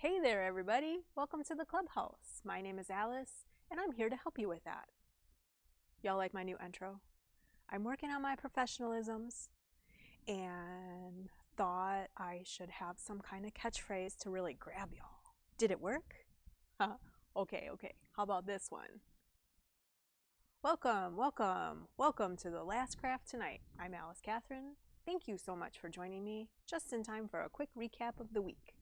Hey there, everybody. Welcome to the clubhouse. My name is Alice, and I'm here to help you with that. Y'all like my new intro? I'm working on my professionalisms and thought I should have some kind of catchphrase to really grab y'all. Did it work? Huh? Okay. How about this one? Welcome to the last craft tonight. I'm Alice Catherine. Thank you so much for joining me, just in time for a quick recap of the week.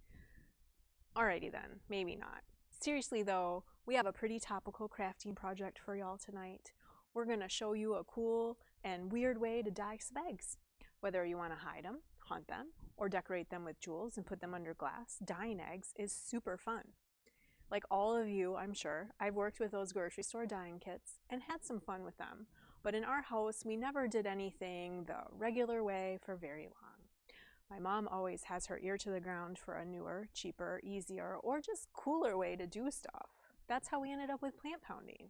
Alrighty then, maybe not. Seriously though, we have a pretty topical crafting project for y'all tonight. We're gonna show you a cool and weird way to dye some eggs. Whether you want to hide them, hunt them, or decorate them with jewels and put them under glass, dyeing eggs is super fun. Like all of you, I'm sure, I've worked with those grocery store dyeing kits and had some fun with them. But in our house, we never did anything the regular way for very long. My mom always has her ear to the ground for a newer, cheaper, easier, or just cooler way to do stuff. That's how we ended up with plant pounding.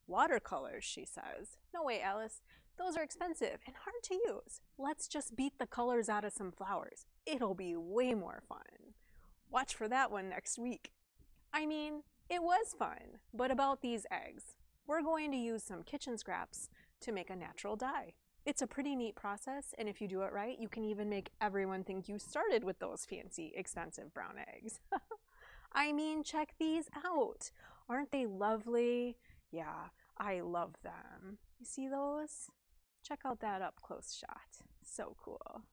Watercolors, she says. No way, Alice. Those are expensive and hard to use. Let's just beat the colors out of some flowers. It'll be way more fun. Watch for that one next week. I mean, it was fun, but about these eggs. We're going to use some kitchen scraps to make a natural dye. It's a pretty neat process, and if you do it right, you can even make everyone think you started with those fancy, expensive brown eggs. I mean, check these out. Aren't they lovely? Yeah, I love them. You see those? Check out that up close shot. So cool.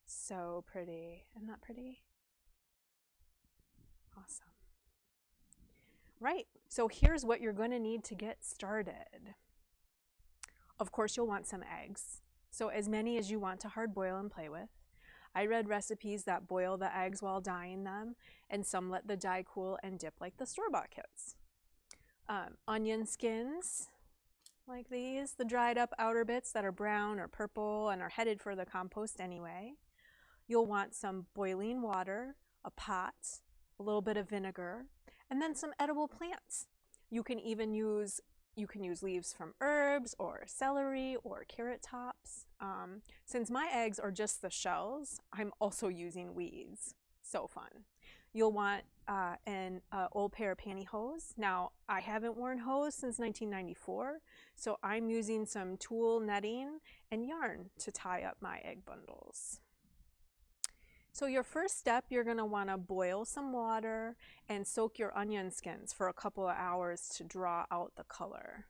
So pretty. Isn't that pretty? Awesome. Right, so here's what you're going to need to get started. Of course, you'll want some eggs, so as many as you want to hard boil and play with. I read recipes that boil the eggs while dyeing them, and some let the dye cool and dip like the store-bought kits. Onion skins, like these, the dried up outer bits that are brown or purple and are headed for the compost anyway. You'll want some boiling water, a pot, a little bit of vinegar, and then some edible plants. You can use leaves from herbs or celery or carrot tops. Since my eggs are just the shells, I'm also using weeds. So fun. You'll want an old pair of pantyhose. Now, I haven't worn hose since 1994, so I'm using some tulle netting and yarn to tie up my egg bundles. So your first step, you're going to want to boil some water and soak your onion skins for a couple of hours to draw out the color.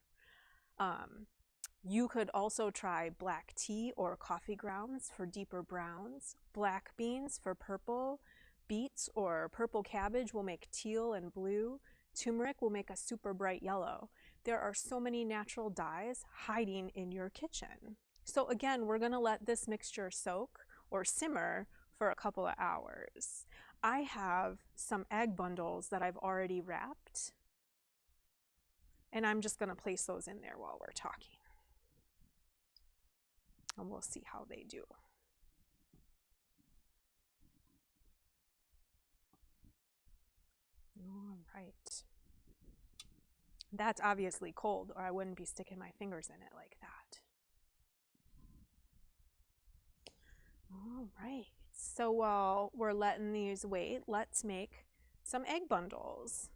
You could also try black tea or coffee grounds for deeper browns, black beans for purple, beets or purple cabbage will make teal and blue, turmeric will make a super bright yellow. There are so many natural dyes hiding in your kitchen. So again, we're going to let this mixture soak or simmer for a couple of hours. I have some egg bundles that I've already wrapped, and I'm just going to place those in there while we're talking. And we'll see how they do. All right. That's obviously cold, or I wouldn't be sticking my fingers in it like that. All right. So while we're letting these wait, let's make some egg bundles.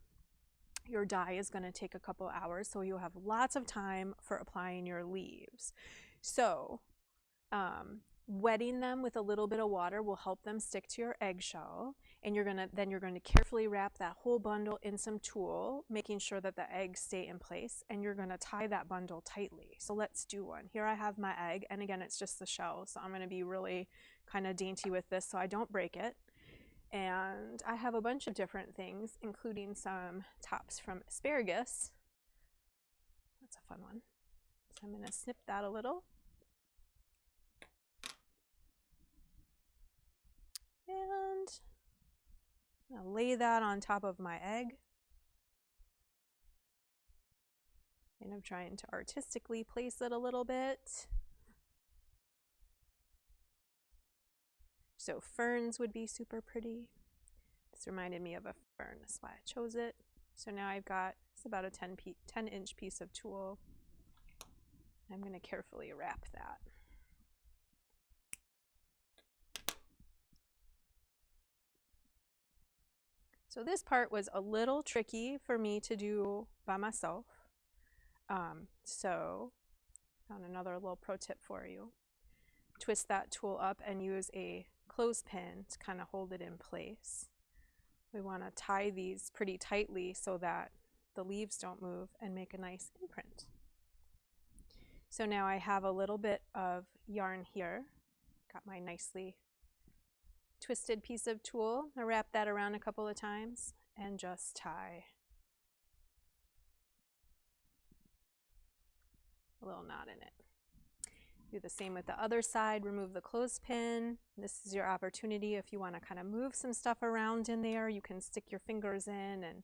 Your dye is going to take a couple hours, so you'll have lots of time for applying your leaves. So wetting them with a little bit of water will help them stick to your eggshell, and then you're going to carefully wrap that whole bundle in some tulle, making sure that the eggs stay in place, and you're going to tie that bundle tightly. So let's do one. Here I have my egg, and again, it's just the shell, so I'm going to be really kind of dainty with this so I don't break it. And I have a bunch of different things, including some tops from asparagus. That's a fun one. So I'm going to snip that a little. And I'm going to lay that on top of my egg. And I'm trying to artistically place it a little bit. So ferns would be super pretty. This reminded me of a fern, that's why I chose it. So now I've got, it's about a 10-inch piece of tulle. I'm going to carefully wrap that. So this part was a little tricky for me to do by myself. So found another little pro tip for you. Twist that tool up and use a clothespin to kind of hold it in place. We want to tie these pretty tightly so that the leaves don't move and make a nice imprint. So now I have a little bit of yarn here. Got my nicely twisted piece of tulle. I wrap that around a couple of times and just tie a little knot in it. Do the same with the other side. Remove the clothespin. This is your opportunity if you want to kind of move some stuff around in there. You can stick your fingers in and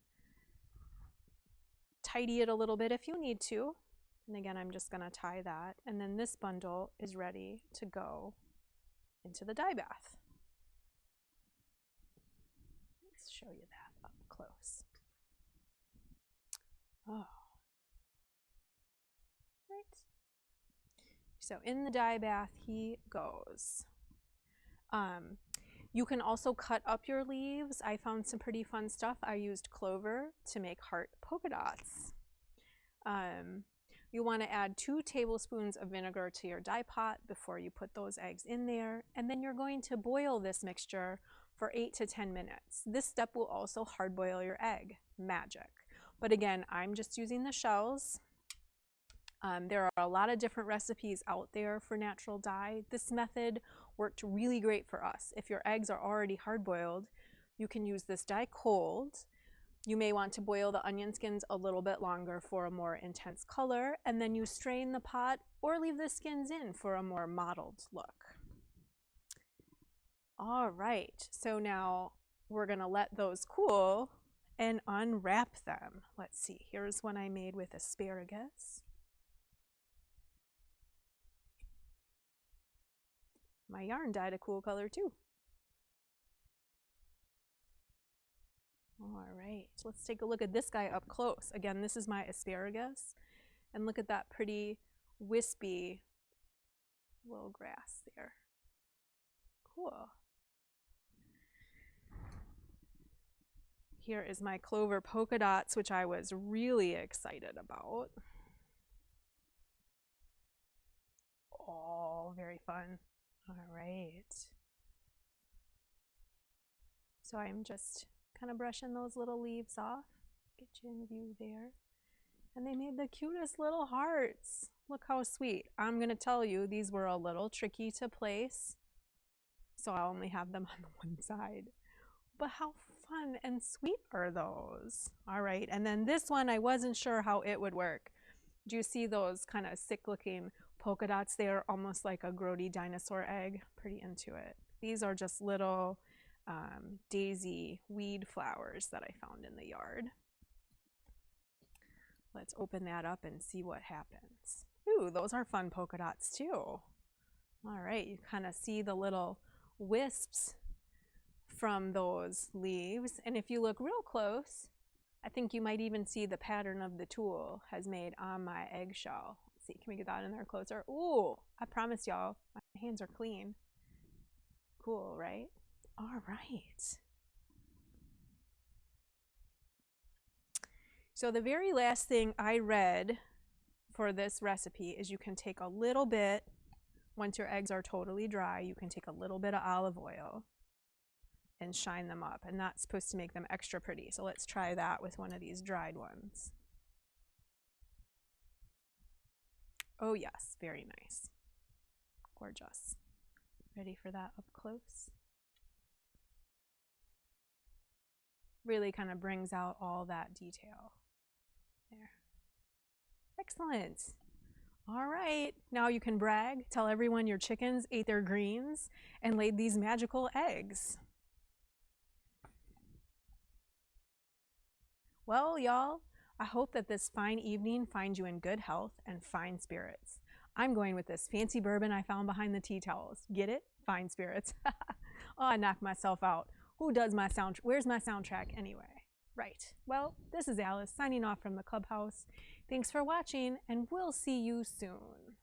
tidy it a little bit if you need to. And again, I'm just going to tie that. And then this bundle is ready to go into the dye bath. Let's show you that up close. Oh. Right. So in the dye bath he goes. You can also cut up your leaves. I found some pretty fun stuff. I used clover to make heart polka dots. You want to add 2 tablespoons of vinegar to your dye pot before you put those eggs in there, and then you're going to boil this mixture for 8 to 10 minutes. This step will also hard boil your egg. Magic. But again, I'm just using the shells. There are a lot of different recipes out there for natural dye. This method worked really great for us. If your eggs are already hard boiled, you can use this dye cold. You may want to boil the onion skins a little bit longer for a more intense color, and then you strain the pot or leave the skins in for a more mottled look. All right, so now we're gonna let those cool and unwrap them. Let's see, here's one I made with asparagus. My yarn dyed a cool color too. All right, let's take a look at this guy up close. Again, this is my asparagus. And look at that pretty wispy little grass there. Cool. Here is my clover polka dots, which I was really excited about. Oh, very fun. All right. So I'm just kind of brushing those little leaves off. Get you in view there. And they made the cutest little hearts. Look how sweet. I'm going to tell you, these were a little tricky to place, so I only have them on the one side. But how fun and sweet are those? All right, and then this one, I wasn't sure how it would work. Do you see those kind of sick looking polka dots there, almost like a grody dinosaur egg? Pretty into it. These are just little daisy weed flowers that I found in the yard. Let's open that up and see what happens. Ooh, those are fun polka dots too. All right, you kind of see the little wisps from those leaves. And if you look real close, I think you might even see the pattern of the tulle has made on my eggshell. Let's see, can we get that in there closer? Ooh, I promise y'all, my hands are clean. Cool, right? All right. So the very last thing I read for this recipe is you can take a little bit, once your eggs are totally dry, you can take a little bit of olive oil and shine them up, and that's supposed to make them extra pretty. So let's try that with one of these dried ones. Oh yes, very nice. Gorgeous. Ready for that up close? Really kind of brings out all that detail. There. Excellent. All right, now you can brag, tell everyone your chickens ate their greens and laid these magical eggs. Well, y'all, I hope that this fine evening finds you in good health and fine spirits. I'm going with this fancy bourbon I found behind the tea towels. Get it? Fine spirits. Oh, I knocked myself out. Who does my soundtrack? Where's my soundtrack anyway? Right. Well, this is Alice signing off from the clubhouse. Thanks for watching, and we'll see you soon.